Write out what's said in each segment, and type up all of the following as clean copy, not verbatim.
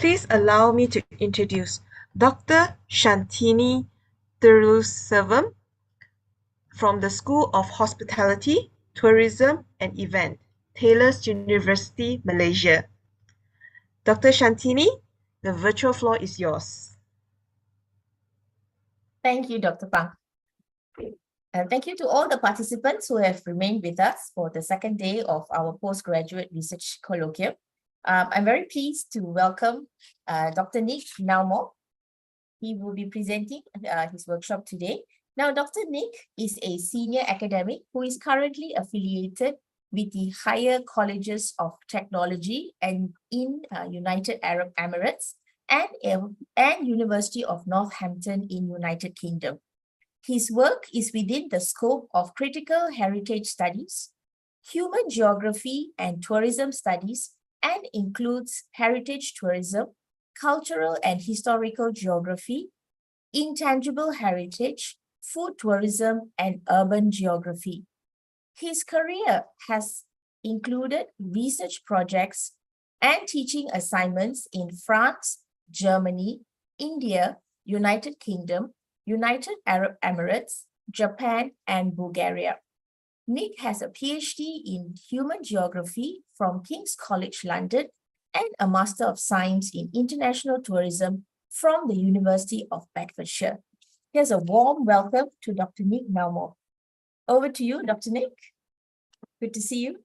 Please allow me to introduce Dr. Shantini Thiruselvam from the School of Hospitality, Tourism and Event, Taylor's University, Malaysia. Dr. Shantini, the virtual floor is yours. Thank you, Dr. Pang. And thank you to all the participants who have remained with us for the second day of our Postgraduate Research Colloquium. I'm very pleased to welcome Dr. Nick Naumore. He will be presenting his workshop today. Now, Dr. Nick is a senior academic who is currently affiliated with the Higher Colleges of Technology and in United Arab Emirates and University of Northampton in United Kingdom. His work is within the scope of critical heritage studies, human geography and tourism studies, and includes heritage tourism, cultural and historical geography, intangible heritage, food tourism, and urban geography. His career has included research projects and teaching assignments in France, Germany, India, United Kingdom, United Arab Emirates, Japan, and Bulgaria. Nick has a PhD in Human Geography from King's College London and a Master of Science in International Tourism from the University of Bedfordshire. Here's a warm welcome to Dr. Nick Naumore. Over to you, Dr. Nick. Good to see you.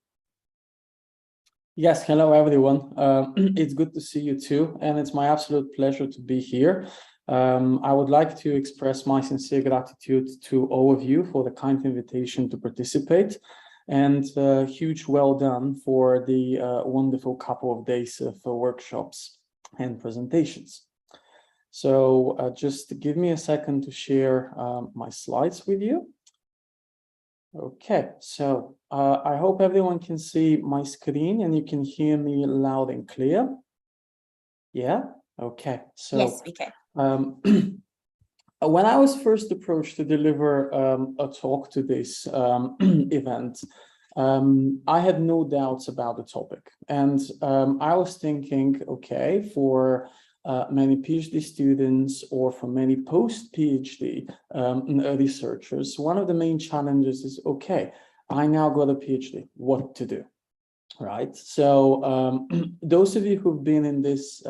Yes, hello everyone. It's good to see you too, and it's my absolute pleasure to be here. I would like to express my sincere gratitude to all of you for the kind invitation to participate, and huge well done for the wonderful couple of days of workshops and presentations. So just give me a second to share my slides with you. Okay, so I hope everyone can see my screen and you can hear me loud and clear. Yeah, okay. So yes, we can. When I was first approached to deliver a talk to this event, I had no doubts about the topic. And I was thinking, okay, for many PhD students or for many post-PhD researchers, one of the main challenges is, okay, I now got a PhD, what to do, right? So those of you who've been in this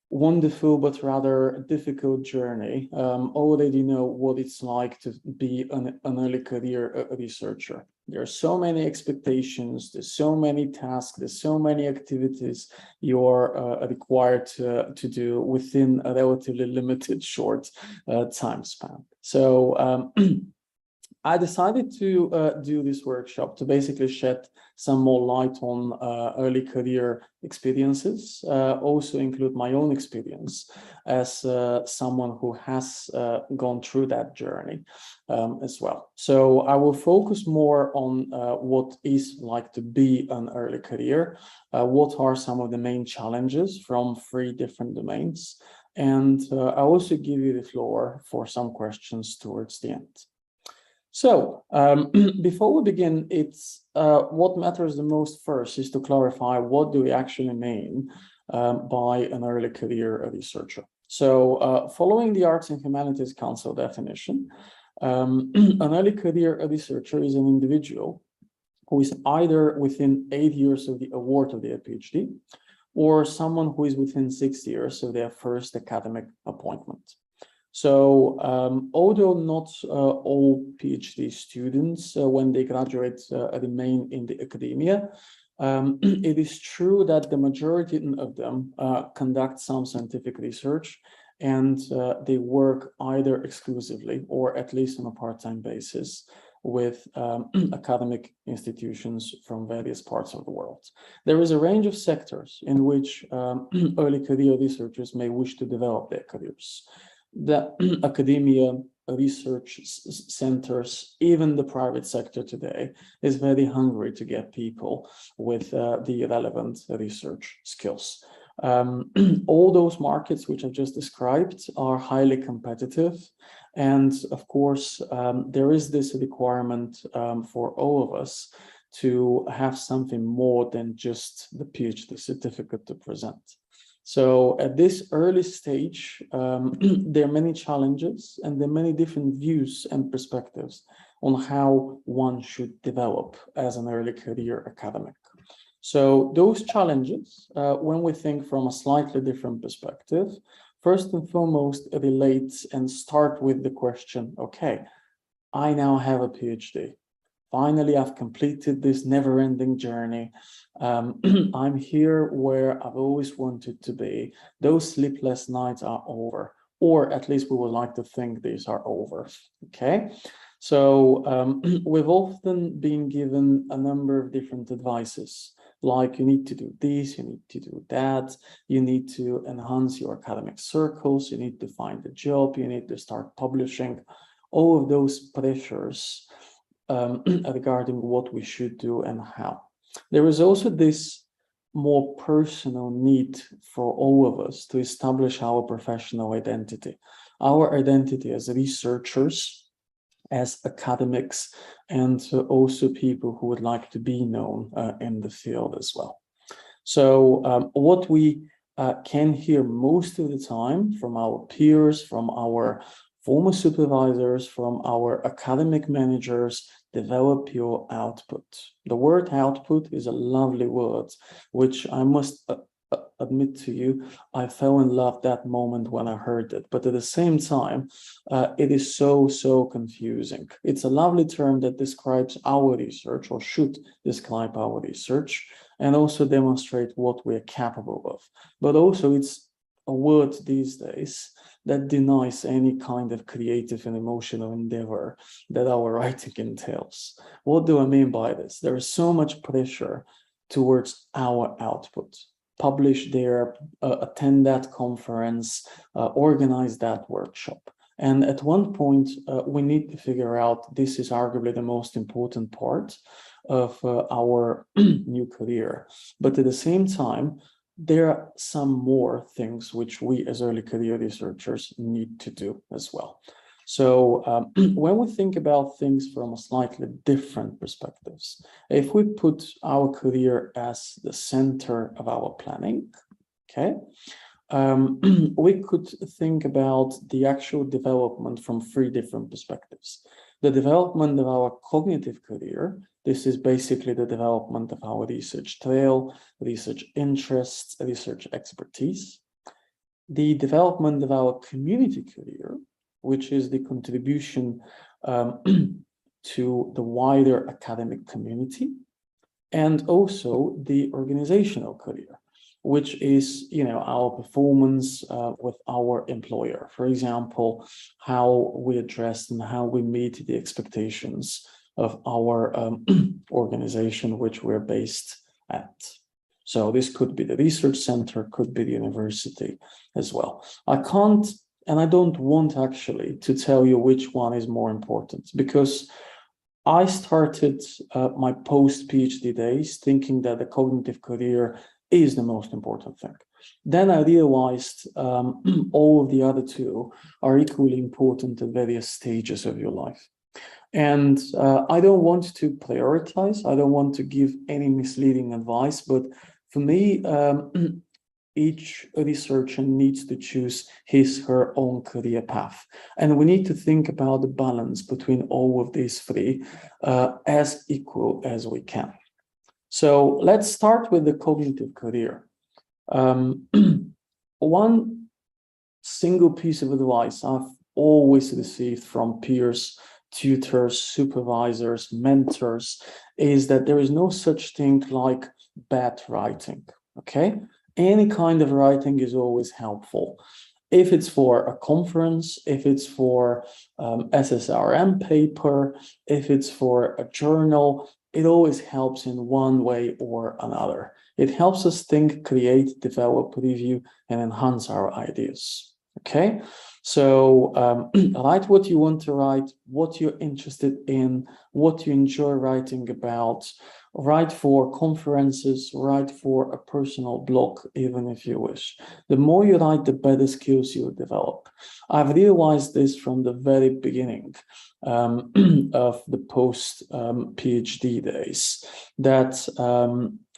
wonderful but rather difficult journey already know what it's like to be an early career researcher. There are so many expectations, there's so many tasks, there's so many activities you're required to do within a relatively limited short time span. So I decided to do this workshop to basically shed some more light on early career experiences, also include my own experience as someone who has gone through that journey as well. So I will focus more on what is like to be an early career, what are some of the main challenges from 3 different domains, and I'll also give you the floor for some questions towards the end. So before we begin, it's what matters the most first is to clarify what do we actually mean by an early career researcher. So following the Arts and Humanities Council definition, an early career researcher is an individual who is either within 8 years of the award of their PhD or someone who is within 6 years of their first academic appointment. So although not all PhD students, when they graduate, remain in the academia, it is true that the majority of them conduct some scientific research and they work either exclusively or at least on a part-time basis with academic institutions from various parts of the world. There is a range of sectors in which early career researchers may wish to develop their careers. The academia, research centers, even the private sector today is very hungry to get people with the relevant research skills. All those markets which I just described are highly competitive. And of course, there is this requirement for all of us to have something more than just the PhD certificate to present. So at this early stage, there are many challenges and there are many different views and perspectives on how one should develop as an early career academic. So those challenges, when we think from a slightly different perspective, first and foremost, relate and start with the question, okay, I now have a PhD. Finally, I've completed this never-ending journey. I'm here where I've always wanted to be. Those sleepless nights are over, or at least we would like to think these are over, okay? So we've often been given a number of different advices, like you need to do this, you need to do that, you need to enhance your academic circles, you need to find a job, you need to start publishing, all of those pressures regarding what we should do and how. There is also this more personal need for all of us to establish our professional identity, our identity as researchers, as academics, and also people who would like to be known in the field as well. So what we can hear most of the time from our peers, from our former supervisors, from our academic managers, develop your output. The word output is a lovely word, which I must admit to you, I fell in love that moment when I heard it. But at the same time, it is so confusing. It's a lovely term that describes our research, or should describe our research, and also demonstrate what we're capable of. But also it's a word these days that denies any kind of creative and emotional endeavor that our writing entails. What do I mean by this? There is so much pressure towards our output. Publish there, attend that conference, organize that workshop. And at one point, we need to figure out, this is arguably the most important part of our new career. But at the same time, there are some more things which we as early career researchers need to do as well. So when we think about things from a slightly different perspectives, if we put our career as the center of our planning, okay, we could think about the actual development from three different perspectives. The development of our cognitive career. This is basically the development of our research trail, research interests, research expertise. The development of our community career, which is the contribution to the wider academic community, and also the organizational career, which is, our performance with our employer. For example, how we address and how we meet the expectations of our organization, which we're based at. So this could be the research center, could be the university as well. I can't, and I don't want actually to tell you which one is more important, because I started my post-PhD days thinking that the cognitive career is the most important thing. Then I realized all of the other two are equally important at various stages of your life. And I don't want to prioritize, I don't want to give any misleading advice, but for me, each researcher needs to choose his, her own career path. And we need to think about the balance between all of these three as equal as we can. So let's start with the cognitive career. One single piece of advice I've always received from peers, tutors, supervisors, mentors, is that there is no such thing like bad writing, okay? Any kind of writing is always helpful. If it's for a conference, if it's for SSRM paper, if it's for a journal, it always helps in one way or another. It helps us think, create, develop, review, and enhance our ideas, okay? So write what you want to write, what you're interested in, what you enjoy writing about. Write for conferences, write for a personal blog, even if you wish. The more you write, the better skills you will develop. I've realized this from the very beginning of the post-PhD days, that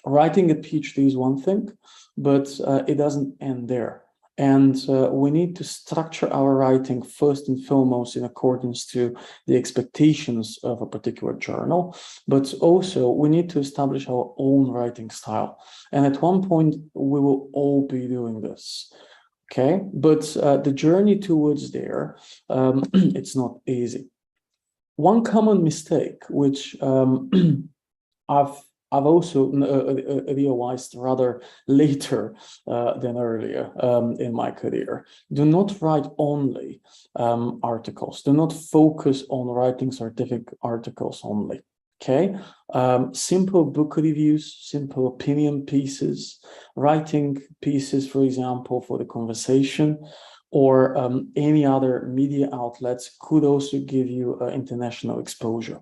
Writing a PhD is one thing, but it doesn't end there. And we need to structure our writing first and foremost in accordance to the expectations of a particular journal, but also we need to establish our own writing style. And at one point, we will all be doing this. Okay, but the journey towards there, it's not easy. One common mistake, which I've also realized rather later than earlier in my career. Do not write only articles. Do not focus on writing scientific articles only. Okay, simple book reviews, simple opinion pieces, writing pieces, for example, for the conversation, or any other media outlets could also give you international exposure.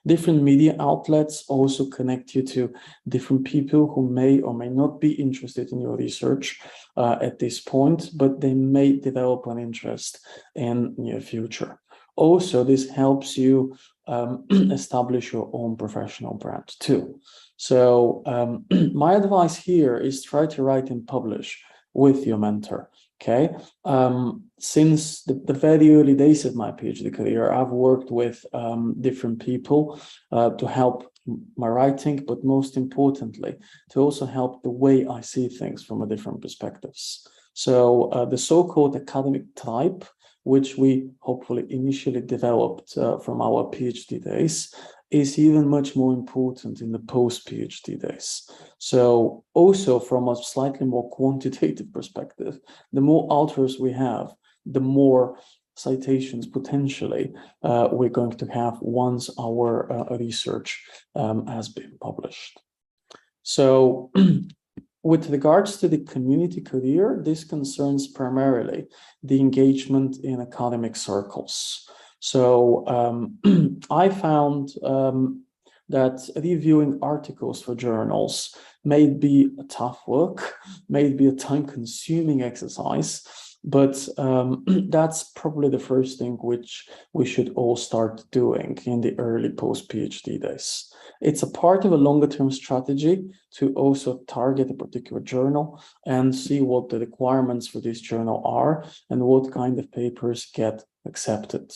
Different media outlets also connect you to different people who may or may not be interested in your research at this point, but they may develop an interest in near future. Also, this helps you establish your own professional brand too. So my advice here is try to write and publish with your mentor. Okay, since the very early days of my PhD career, I've worked with different people to help my writing, but most importantly, to also help the way I see things from a different perspectives. So the so-called academic type, which we hopefully initially developed from our PhD days, is even much more important in the post-PhD days. So also from a slightly more quantitative perspective, the more authors we have, the more citations potentially we're going to have once our research has been published. So with regards to the community career, this concerns primarily the engagement in academic circles. So I found that reviewing articles for journals may be a tough work, may be a time-consuming exercise, but that's probably the first thing which we should all start doing in the early post-PhD days. It's a part of a longer-term strategy to also target a particular journal and see what the requirements for this journal are and what kind of papers get accepted.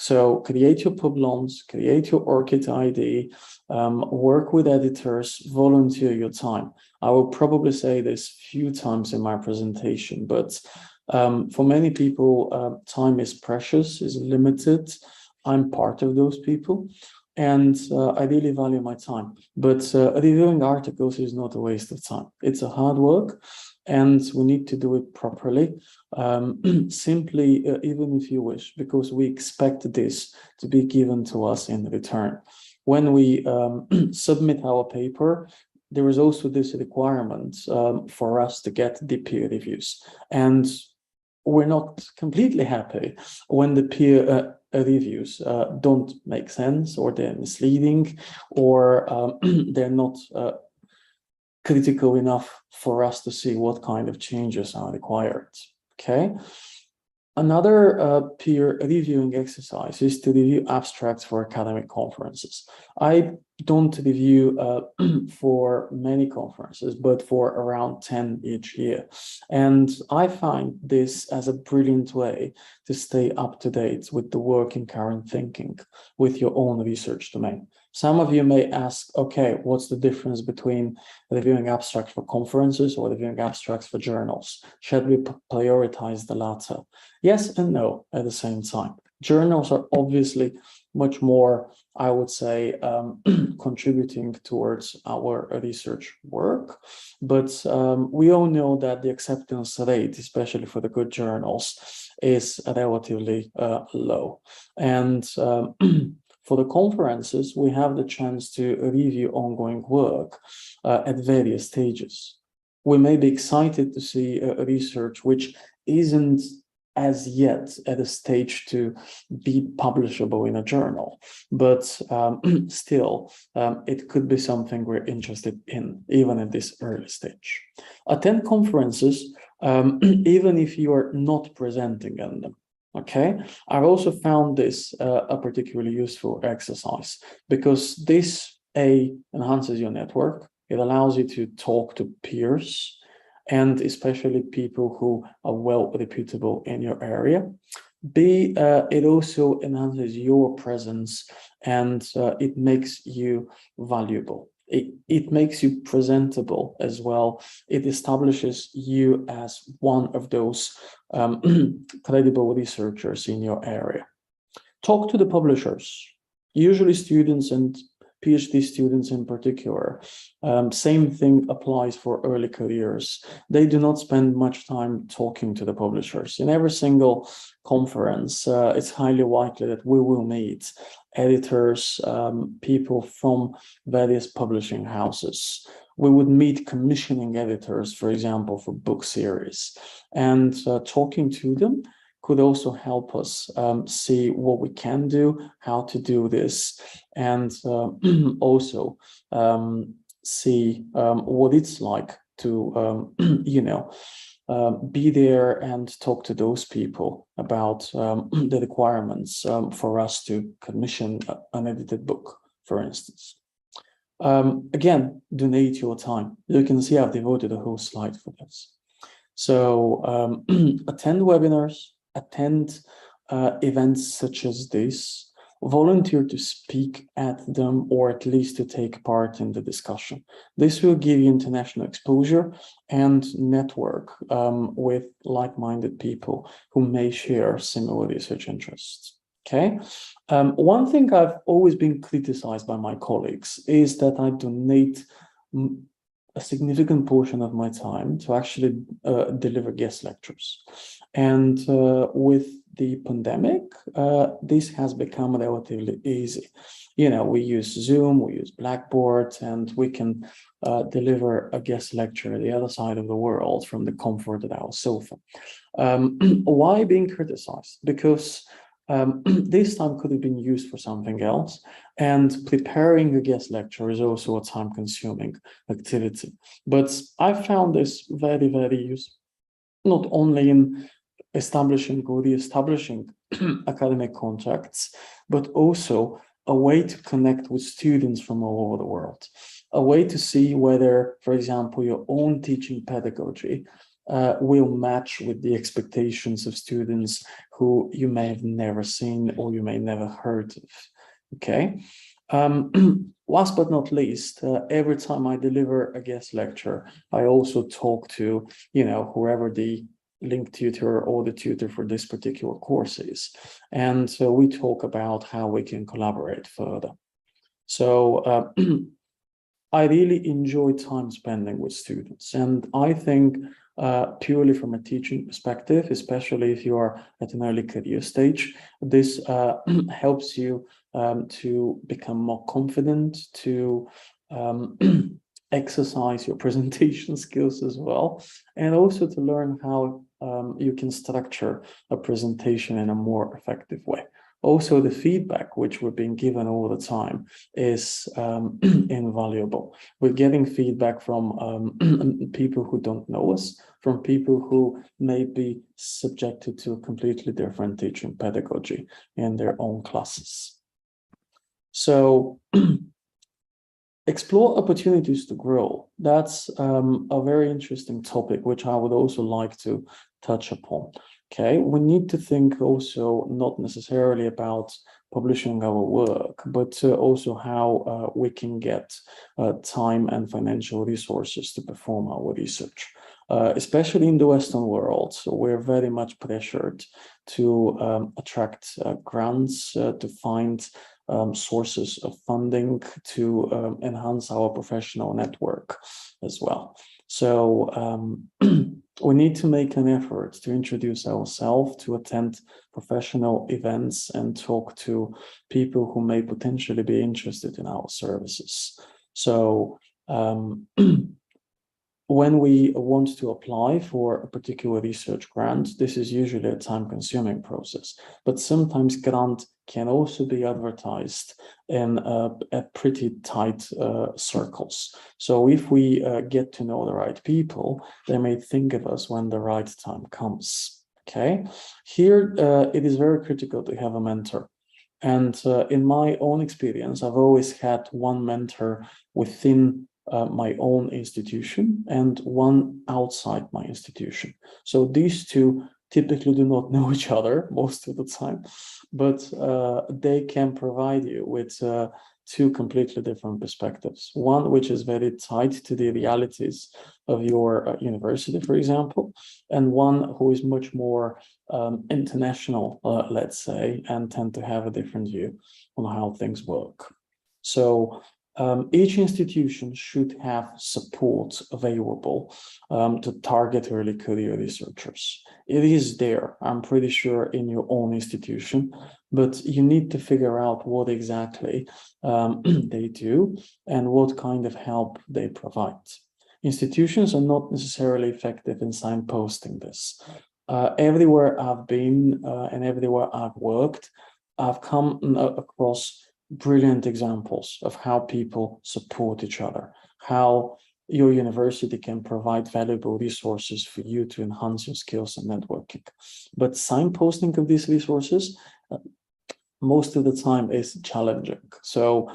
So create your publons, create your ORCID ID, work with editors, volunteer your time. I will probably say this a few times in my presentation, but for many people, time is precious, is limited. I'm part of those people, and I really value my time. But reviewing articles is not a waste of time. It's a hard work, and we need to do it properly, simply, even if you wish, because we expect this to be given to us in return. When we submit our paper, there is also this requirement for us to get the peer reviews. And we're not completely happy when the peer reviews don't make sense, or they're misleading, or they're not critical enough for us to see what kind of changes are required. Okay. Another peer reviewing exercise is to review abstracts for academic conferences. I don't review for many conferences, but for around 10 each year. And I find this as a brilliant way to stay up to date with the work in current thinking with your own research domain. Some of you may ask, okay, what's the difference between reviewing abstracts for conferences or reviewing abstracts for journals? Should we prioritize the latter? Yes and no at the same time. Journals are obviously much more, I would say, contributing towards our research work. But we all know that the acceptance rate, especially for the good journals, is relatively low. And for the conferences, we have the chance to review ongoing work at various stages. We may be excited to see research which isn't as yet at a stage to be publishable in a journal, but still, it could be something we're interested in, even at this early stage. Attend conferences, even if you are not presenting in them. Okay, I've also found this a particularly useful exercise because this enhances your network. It allows you to talk to peers, and especially people who are well reputable in your area. B, it also enhances your presence, and it makes you valuable. It makes you presentable as well. It establishes you as one of those credible researchers in your area. Talk to the publishers, usually students and PhD students in particular. Same thing applies for early careers. They do not spend much time talking to the publishers. In every single conference, it's highly likely that we will meet editors, people from various publishing houses. We would meet commissioning editors, for example, for book series, and talking to them could also help us see what we can do, how to do this, and also see what it's like to, be there and talk to those people about the requirements for us to commission an edited book, for instance. Again, donate your time. You can see I've devoted a whole slide for this. So attend webinars, attend events such as this, volunteer to speak at them, or at least to take part in the discussion. This will give you international exposure and network with like-minded people who may share similar research interests. Okay. One thing I've always been criticized by my colleagues is that I donate a significant portion of my time to actually deliver guest lectures. And with the pandemic, this has become relatively easy. We use Zoom, we use Blackboard, and we can deliver a guest lecture at the other side of the world from the comfort of our sofa. Why being criticized? Because this time could have been used for something else, and preparing a guest lecture is also a time-consuming activity. But I found this very, very useful, not only in establishing or re-establishing academic contacts, but also a way to connect with students from all over the world, a way to see whether, for example, your own teaching pedagogy will match with the expectations of students who you may have never seen or you may never heard of. Okay. Last but not least, every time I deliver a guest lecture, I also talk to, whoever the link tutor or the tutor for this particular course is. And so we talk about how we can collaborate further. So I really enjoy time spending with students. And I think purely from a teaching perspective, especially if you are at an early career stage, this helps you to become more confident, to exercise your presentation skills as well, and also to learn how you can structure a presentation in a more effective way. Also, the feedback which we're being given all the time is invaluable. We're getting feedback from people who don't know us, from people who may be subjected to a completely different teaching pedagogy in their own classes. So explore opportunities to grow. That's a very interesting topic, which I would also like to touch upon. Okay, we need to think also not necessarily about publishing our work, but also how we can get time and financial resources to perform our research. Especially in the Western world, so we're very much pressured to attract grants, to find sources of funding to enhance our professional network as well. So we need to make an effort to introduce ourselves, to attend professional events and talk to people who may potentially be interested in our services. So when we want to apply for a particular research grant, this is usually a time-consuming process, but sometimes grant can also be advertised in a pretty tight circles. So if we get to know the right people, they may think of us when the right time comes. Okay, here it is very critical to have a mentor. And in my own experience, I've always had one mentor within my own institution and one outside my institution. So these two typically do not know each other most of the time, but they can provide you with two completely different perspectives. One which is very tied to the realities of your university, for example, and one who is much more international, let's say, and tend to have a different view on how things work. So each institution should have support available to target early career researchers. It is there, I'm pretty sure, in your own institution, but you need to figure out what exactly they do and what kind of help they provide. Institutions are not necessarily effective in signposting this. Everywhere I've been and everywhere I've worked, I've come across brilliant examples of how people support each other, how your university can provide valuable resources for you to enhance your skills and networking. But signposting of these resources most of the time is challenging. So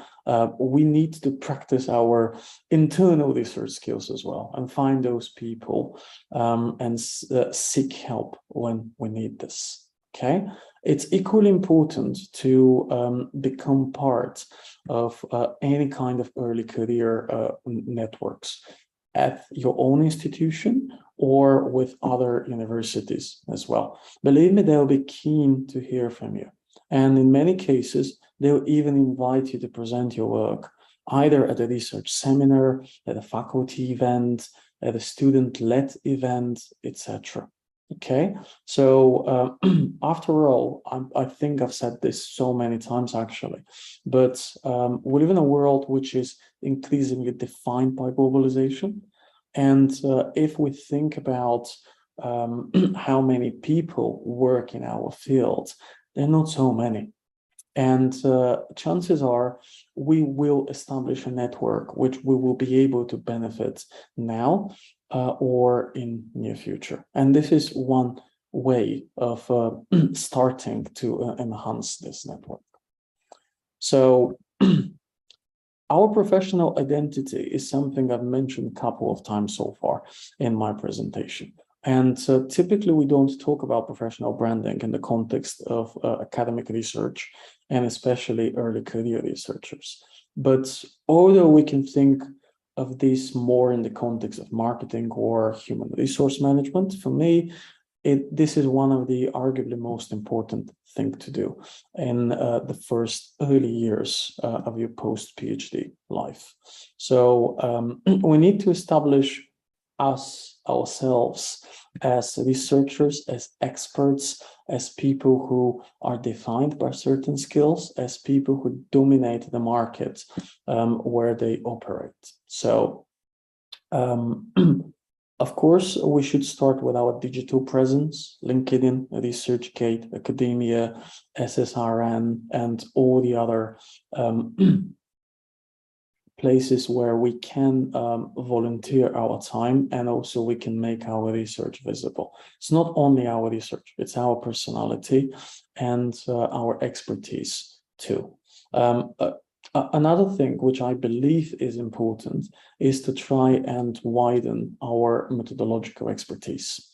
we need to practice our internal research skills as well and find those people and seek help when we need this, okay? It's equally important to become part of any kind of early career networks at your own institution or with other universities as well. Believe me, they'll be keen to hear from you. And in many cases, they'll even invite you to present your work, either at a research seminar, at a faculty event, at a student-led event, etc. Okay, so after all, I think I've said this so many times actually, but we live in a world which is increasingly defined by globalization. And if we think about how many people work in our field, there are not so many. And chances are we will establish a network which we will be able to benefit now or in near future. And this is one way of starting to enhance this network. So our professional identity is something I've mentioned a couple of times so far in my presentation. And typically we don't talk about professional branding in the context of academic research and especially early career researchers. But although we can think of this more in the context of marketing or human resource management, for me, this is one of the arguably most important thing to do in the first early years of your post-PhD life. So we need to establish ourselves as researchers, as experts, as people who are defined by certain skills, as people who dominate the market where they operate. So, of course, we should start with our digital presence, LinkedIn, ResearchGate, Academia, SSRN, and all the other places where we can volunteer our time, and also we can make our research visible. It's not only our research, it's our personality and our expertise too. Another thing which I believe is important is to try and widen our methodological expertise.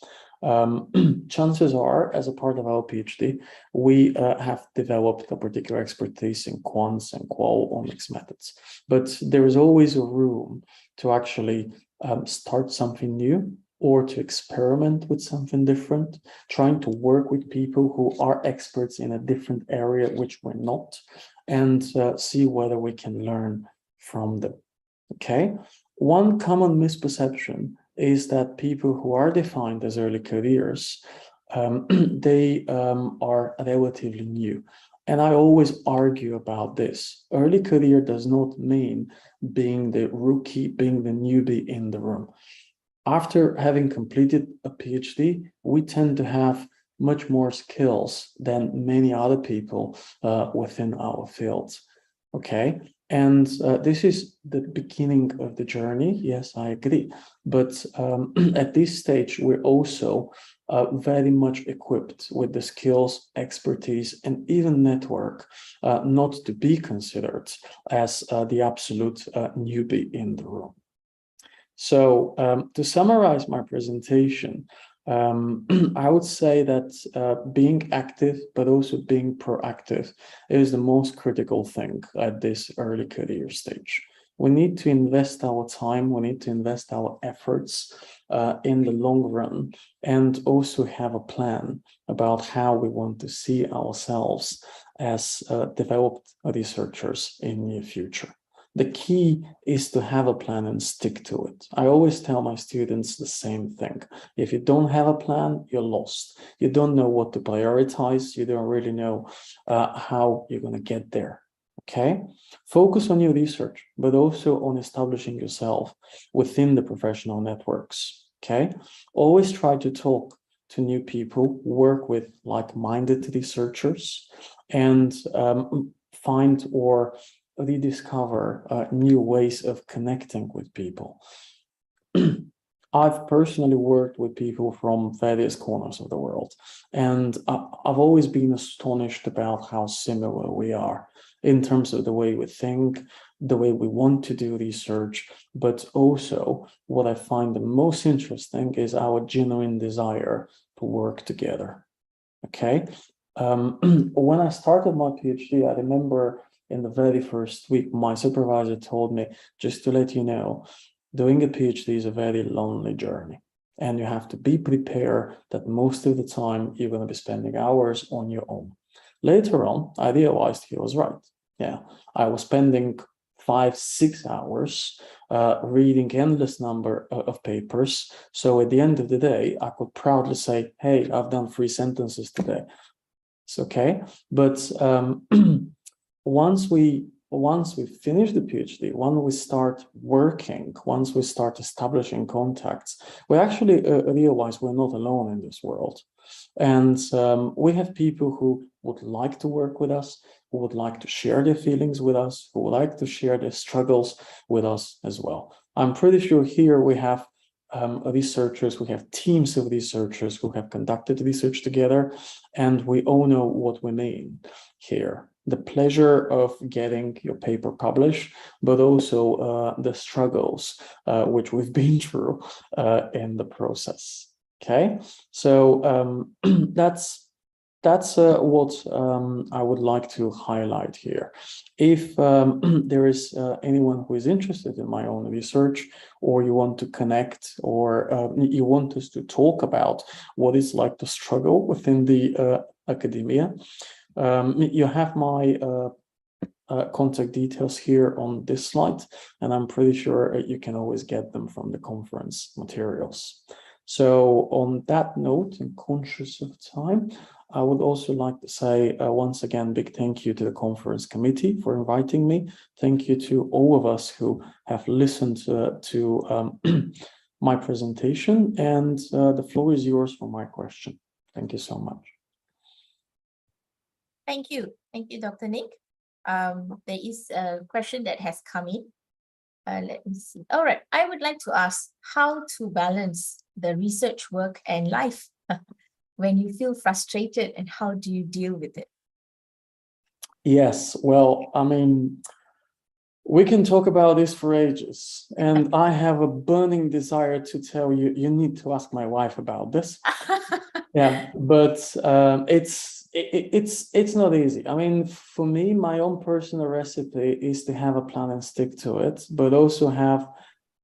Chances are, as a part of our PhD, we have developed a particular expertise in quants and qual-omics methods, but there is always a room to actually start something new or to experiment with something different, trying to work with people who are experts in a different area which we're not, and see whether we can learn from them, okay? One common misperception is that people who are defined as early careers, they are relatively new. And I always argue about this. Early career does not mean being the rookie, being the newbie in the room. After having completed a PhD, we tend to have much more skills than many other people within our fields, okay? And this is the beginning of the journey. Yes, I agree. But at this stage, we're also very much equipped with the skills, expertise, and even network not to be considered as the absolute newbie in the room. So to summarize my presentation, I would say that being active, but also being proactive is the most critical thing at this early career stage. We need to invest our time, we need to invest our efforts in the long run, and also have a plan about how we want to see ourselves as developed researchers in the near future. The key is to have a plan and stick to it. I always tell my students the same thing. If you don't have a plan, you're lost. You don't know what to prioritize. You don't really know how you're going to get there. Okay? Focus on your research, but also on establishing yourself within the professional networks. Okay? Always try to talk to new people, work with like-minded researchers, and find or rediscover new ways of connecting with people. I've personally worked with people from various corners of the world, and I've always been astonished about how similar we are in terms of the way we think, the way we want to do research, but also what I find the most interesting is our genuine desire to work together. Okay? When I started my PhD, I remember in the very first week, my supervisor told me, just to let you know, doing a PhD is a very lonely journey. And you have to be prepared that most of the time you're going to be spending hours on your own. Later on, I realized he was right. Yeah, I was spending 5-6 hours reading endless number of papers. So at the end of the day, I could proudly say, hey, I've done 3 sentences today. It's okay. But once we finish the PhD, once we start working, once we start establishing contacts, we actually realize we're not alone in this world. And we have people who would like to work with us, who would like to share their feelings with us, who would like to share their struggles with us as well. I'm pretty sure here we have researchers, we have teams of researchers who have conducted research together, and we all know what we mean here. The pleasure of getting your paper published, but also the struggles which we've been through in the process. Okay, so that's what I would like to highlight here. If there is anyone who is interested in my own research, or you want to connect, or you want us to talk about what it's like to struggle within the academia, you have my contact details here on this slide, and I'm pretty sure you can always get them from the conference materials. So on that note, and conscious of time, I would also like to say once again, big thank you to the conference committee for inviting me. Thank you to all of us who have listened to my presentation, and the floor is yours for my question. Thank you so much. Thank you, Dr. Nick. There is a question that has come in. Let me see. All right, I would like to ask how to balance the research work and life when you feel frustrated, and how do you deal with it? Yes, well, I mean, we can talk about this for ages, and I have a burning desire to tell you, you need to ask my wife about this. Yeah, but it's not easy. I mean, for me, my own personal recipe is to have a plan and stick to it, but also have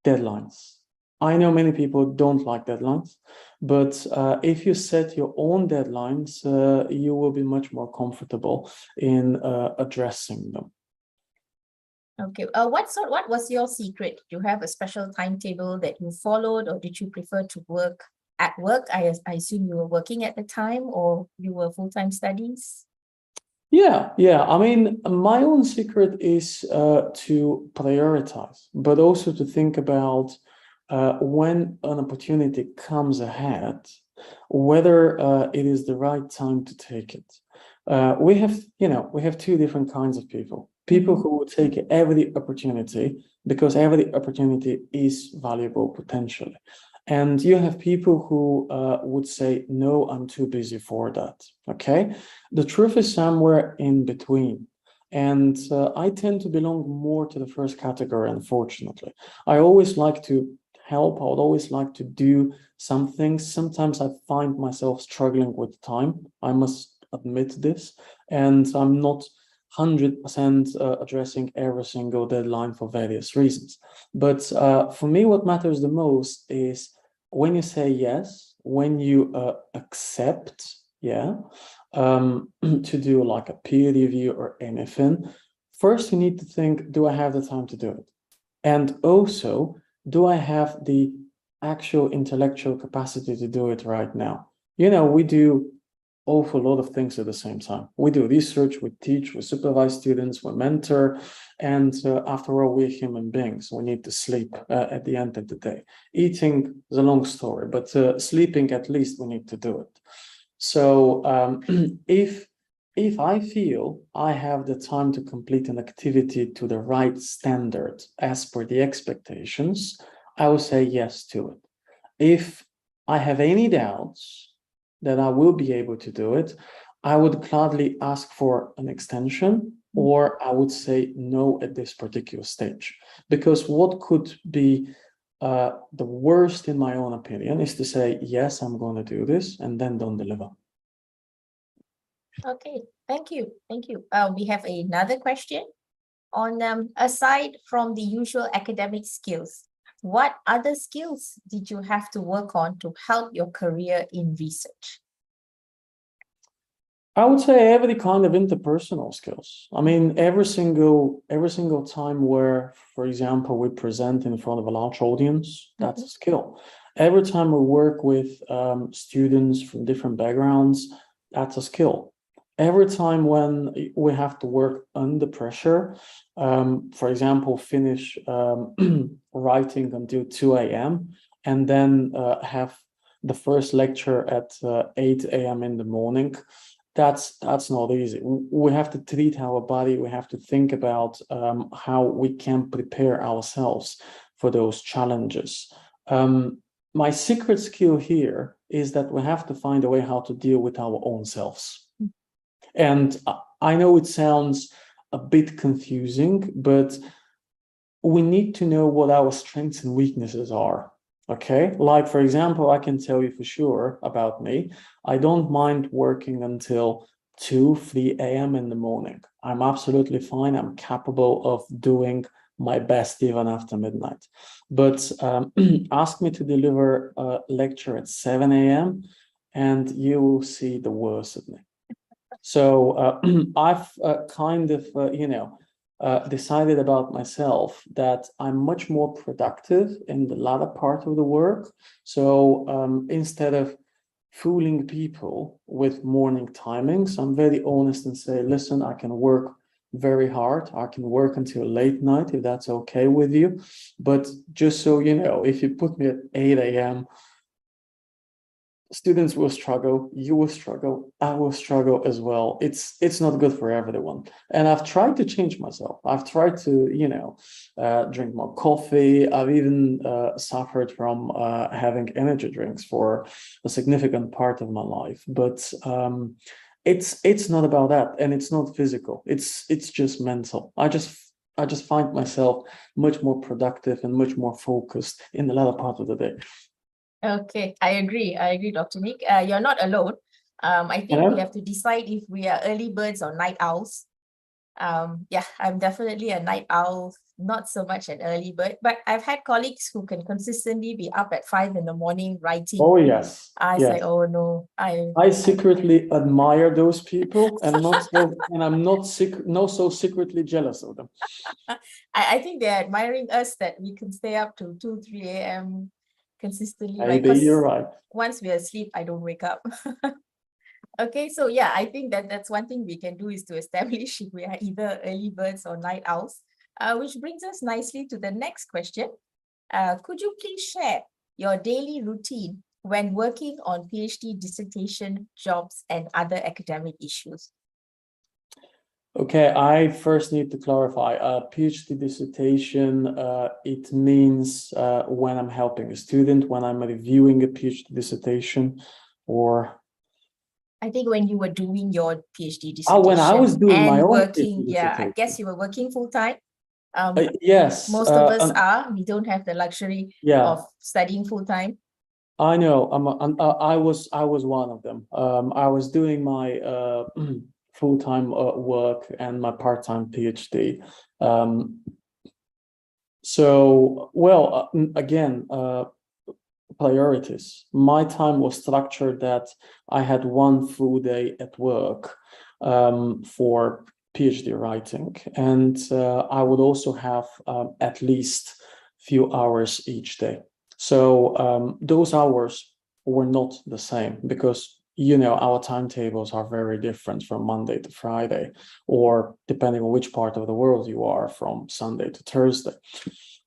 deadlines. I know many people don't like deadlines, but if you set your own deadlines, you will be much more comfortable in addressing them. Okay, what was your secret? Do you have a special timetable that you followed, or did you prefer to work at work? I assume you were working at the time, or you were full-time studies? Yeah. I mean, my own secret is to prioritize, but also to think about when an opportunity comes ahead, whether it is the right time to take it. We have 2 different kinds of people. People who will take every opportunity because every opportunity is valuable potentially. And you have people who would say, no, I'm too busy for that, okay? The truth is somewhere in between. And I tend to belong more to the first category, unfortunately. I always like to help. I would always like to do some things. Sometimes I find myself struggling with time. I must admit this, and I'm not 100% addressing every single deadline for various reasons. But for me, what matters the most is when you say yes, when you accept, to do like a peer review or anything, first you need to think, do I have the time to do it? And also, do I have the actual intellectual capacity to do it right now? You know, we do awful lot of things at the same time. We do research, we teach, we supervise students, we mentor, and after all, we're human beings. We need to sleep at the end of the day. Eating is a long story, but sleeping, at least we need to do it. So if I feel I have the time to complete an activity to the right standard as per the expectations, I will say yes to it. If I have any doubts that I will be able to do it, I would gladly ask for an extension, or I would say no at this particular stage. Because what could be the worst, in my own opinion, is to say, yes, I'm going to do this, and then don't deliver. Okay, thank you. Thank you. We have another question on aside from the usual academic skills, what other skills did you have to work on to help your career in research? I would say every kind of interpersonal skills. I mean, every single time where, for example, we present in front of a large audience, that's a skill. Every time we work with students from different backgrounds, that's a skill. Every time when we have to work under pressure, for example, finish writing until 2 a.m. and then have the first lecture at 8 a.m. in the morning, that's not easy. We have to treat our body. We have to think about how we can prepare ourselves for those challenges. My secret skill here is that we have to find a way how to deal with our own selves. And I know it sounds a bit confusing, but we need to know what our strengths and weaknesses are. Okay, like for example, I can tell you for sure about me. I don't mind working until 2-3 a.m. in the morning. I'm absolutely fine. I'm capable of doing my best even after midnight. But ask me to deliver a lecture at 7 a.m. and you will see the worst of me. So I've kind of, decided about myself that I'm much more productive in the latter part of the work. So instead of fooling people with morning timings, I'm very honest and say, listen, I can work very hard. I can work until late night if that's okay with you. But just so you know, if you put me at 8 a.m., students will struggle, you will struggle, I will struggle as well. It's not good for everyone. And I've tried to change myself. I've tried to, drink more coffee. I've even suffered from having energy drinks for a significant part of my life. But it's not about that, and it's not physical. It's just mental. I just find myself much more productive and much more focused in the latter part of the day. Okay, I agree, Dr. Nick. You're not alone. I think we have to decide if we are early birds or night owls. Yeah, I'm definitely a night owl, not so much an early bird, but I've had colleagues who can consistently be up at 5 in the morning writing. Oh, yes. I say, oh no, I secretly admire those people and I'm not so secretly jealous of them. I think they're admiring us that we can stay up to 2-3 a.m. consistently. Maybe you're right. Once we're asleep, I don't wake up. Okay, so yeah, I think that's one thing we can do is to establish if we are either early birds or night owls, which brings us nicely to the next question. Could you please share your daily routine when working on PhD dissertation, jobs, and other academic issues? Okay, I first need to clarify. PhD dissertation, it means when I'm helping a student, when I'm reviewing a PhD dissertation, or... I think when you were doing your PhD dissertation. Oh, when I was doing my own working, PhD yeah, dissertation. I guess you were working full time. Yes. Most of us we don't have the luxury Yeah. of studying full time. I know. I was one of them. I was doing my full-time work and my part-time PhD. So, well, again, priorities. My time was structured that I had one full day at work for PhD writing, and I would also have at least few hours each day. So those hours were not the same because our timetables are very different from Monday to Friday, or depending on which part of the world you are, from Sunday to Thursday.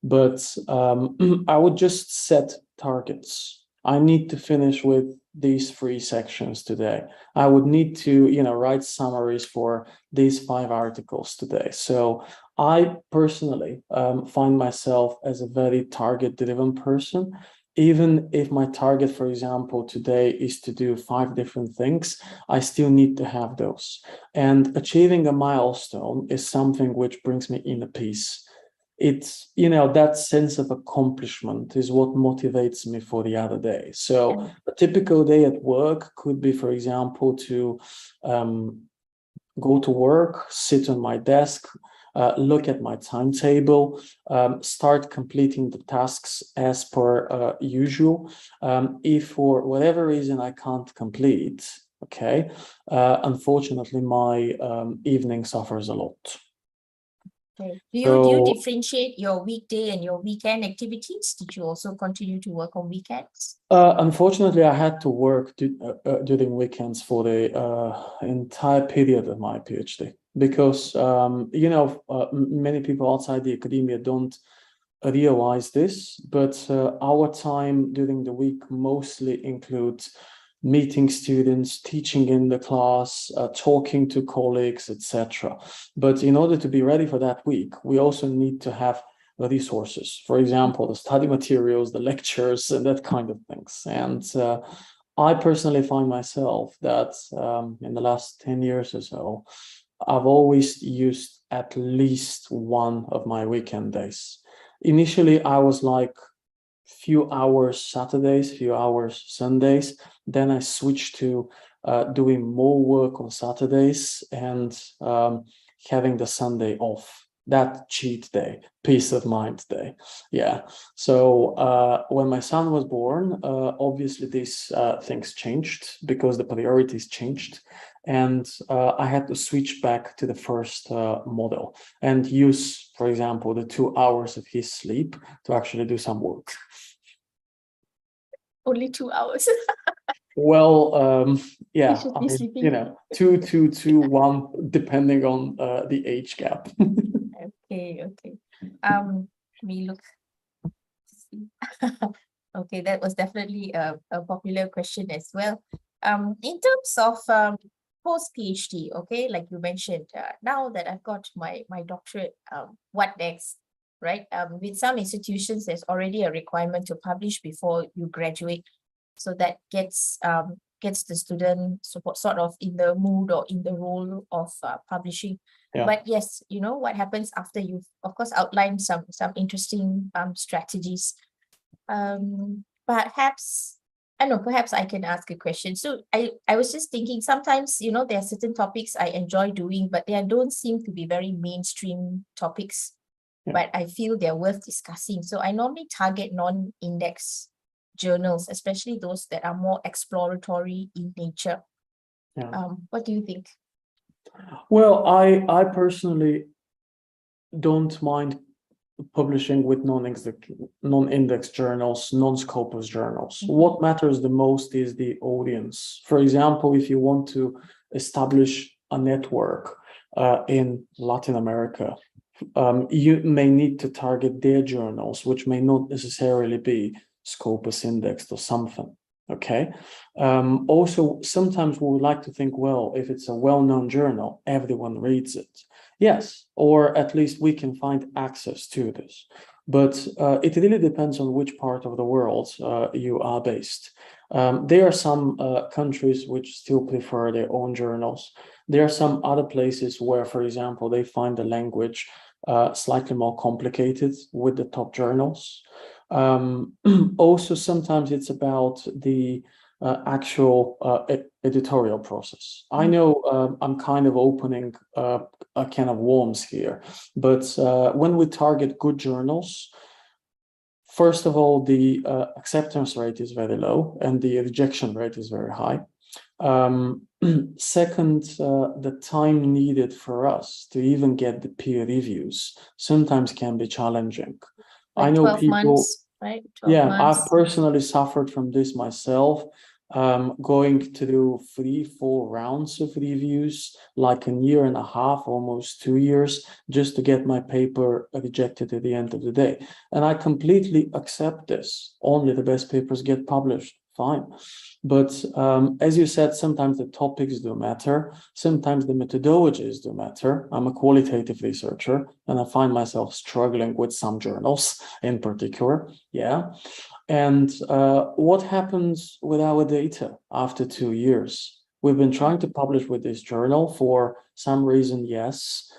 But I would just set targets. I need to finish with these 3 sections today. I would need to, write summaries for these 5 articles today. So I personally find myself as a very target-driven person. Even if my target, for example, today is to do 5 different things, I still need to have those. And achieving a milestone is something which brings me inner peace. It's, that sense of accomplishment is what motivates me for the other day. So a typical day at work could be, for example, to go to work, sit on my desk, look at my timetable, start completing the tasks as per usual. If for whatever reason I can't complete, okay, unfortunately, my evening suffers a lot. Okay. Do you differentiate your weekday and your weekend activities? Did you also continue to work on weekends? Unfortunately, I had to work during weekends for the entire period of my PhD because, many people outside the academia don't realize this, but our time during the week mostly includes meeting students, teaching in the class, talking to colleagues, etc. But in order to be ready for that week, we also need to have resources. For example, the study materials, the lectures, and that kind of things. And I personally find myself that in the last 10 years or so, I've always used at least one of my weekend days. Initially, I was like few hours Saturdays, few hours Sundays. Then I switched to doing more work on Saturdays and having the Sunday off. That cheat day, peace of mind day. Yeah. So when my son was born, obviously these things changed because the priorities changed. And I had to switch back to the first model and use, for example, the 2 hours of his sleep to actually do some work. Only 2 hours. Well, yeah, should be sleeping. 2, 1, depending on the age gap. Okay. We look. Okay, that was definitely a popular question as well. In terms of post PhD, okay, like you mentioned, now that I've got my doctorate, what next, right? With some institutions, there's already a requirement to publish before you graduate, so that gets the student sort of in the mood or in the role of publishing. Yeah. But yes, what happens after you've, of course, outlined some interesting strategies. Perhaps I can ask a question. So I was just thinking, sometimes, there are certain topics I enjoy doing, but they don't seem to be very mainstream topics, but I feel they're worth discussing. So I normally target non-index journals, especially those that are more exploratory in nature. What do you think? Well, I personally don't mind publishing with non-index journals, non-Scopus journals. What matters the most is the audience. For example, if you want to establish a network in Latin America, you may need to target their journals, which may not necessarily be Scopus indexed or something. Okay. Also, sometimes we would like to think, well, if it's a well-known journal, everyone reads it. Yes, or at least we can find access to this. But it really depends on which part of the world you are based. There are some countries which still prefer their own journals. There are some other places where, for example, they find the language slightly more complicated with the top journals. Also, sometimes it's about the actual editorial process. I know I'm kind of opening a can of worms here, but when we target good journals, first of all, the acceptance rate is very low and the rejection rate is very high. Second, the time needed for us to even get the peer reviews sometimes can be challenging. Like I know 12 people, months, right? 12 yeah, months. I've personally suffered from this myself, going through 3-4 rounds of reviews, like a year and a half, almost 2 years, just to get my paper rejected at the end of the day. And I completely accept this. Only the best papers get published. Fine. But as you said, sometimes the topics do matter. Sometimes the methodologies do matter. I'm a qualitative researcher, and I find myself struggling with some journals in particular. Yeah. And what happens with our data after 2 years? We've been trying to publish with this journal for some reason, yes.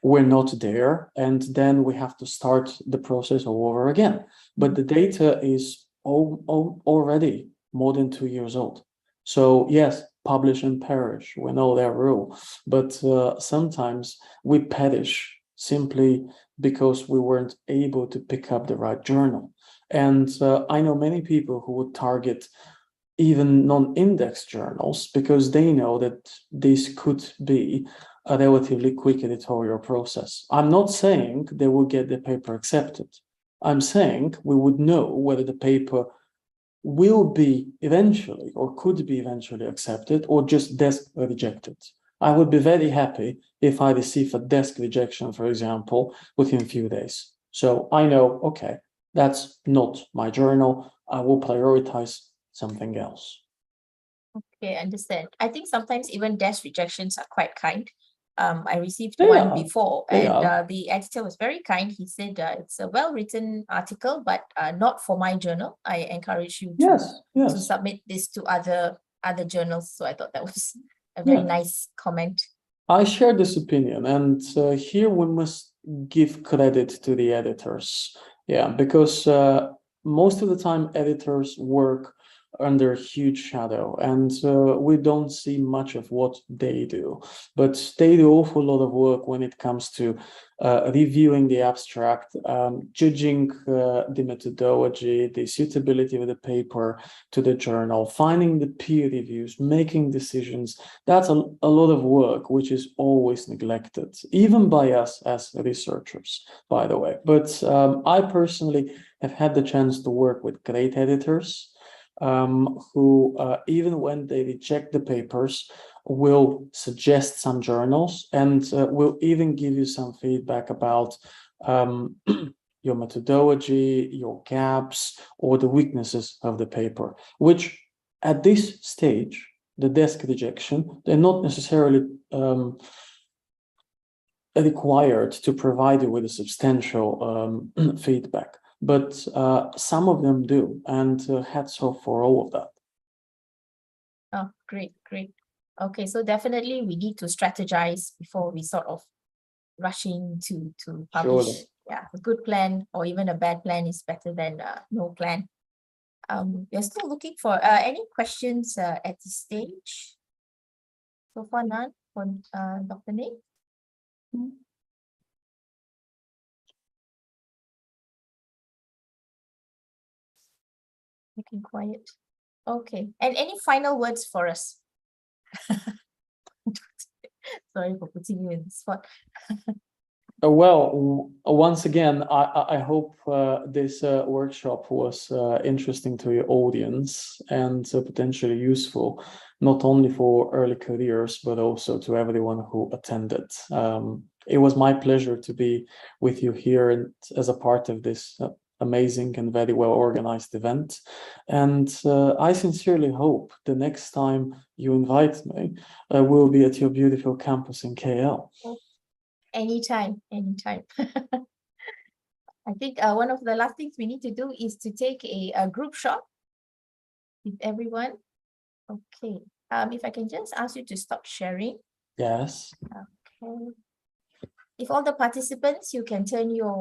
We're not there, and then we have to start the process all over again. But the data is already more than 2 years old. So yes, publish and perish, we know their rule, but sometimes we perish simply because we weren't able to pick up the right journal. And I know many people who would target even non-index journals because they know that this could be a relatively quick editorial process. I'm not saying they will get the paper accepted. I'm saying we would know whether the paper will be eventually or could be eventually accepted or just desk rejected. I would be very happy if I receive a desk rejection, for example, within a few days. So I know, okay, that's not my journal. I will prioritize something else. Okay, understand. I think sometimes even desk rejections are quite kind. I received They one are. before, They and are. the editor was very kind. He said it's a well-written article, but not for my journal. I encourage you to Yes. submit this to other journals. So I thought that was a very Yeah. nice comment. I share this opinion, and here we must give credit to the editors. Yeah, because most of the time editors work under huge shadow, and we don't see much of what they do. But they do an awful lot of work when it comes to reviewing the abstract, judging the methodology, the suitability of the paper to the journal, finding the peer reviews, making decisions. That's a lot of work, which is always neglected, even by us as researchers, by the way. But I personally have had the chance to work with great editors who, even when they reject the papers, will suggest some journals and will even give you some feedback about your methodology, your gaps, or the weaknesses of the paper, which at this stage, the desk rejection, they're not necessarily required to provide you with a substantial feedback, but some of them do, and hats off for all of that. Oh, great. Okay, so definitely we need to strategize before we sort of rushing to publish. Surely. Yeah, a good plan or even a bad plan is better than no plan. We're still looking for any questions at this stage. So far, none from Dr. Nick. Looking quiet. Okay, and any final words for us? Sorry for putting you in the spot. Well, once again, I hope this workshop was interesting to your audience and potentially useful, not only for early careers, but also to everyone who attended. It was my pleasure to be with you here and as a part of this amazing and very well organized event. And I sincerely hope the next time you invite me, I will be at your beautiful campus in KL. Anytime. I think one of the last things we need to do is to take a group shot with everyone. Okay. If I can just ask you to stop sharing. Yes. Okay. If all the participants, you can turn your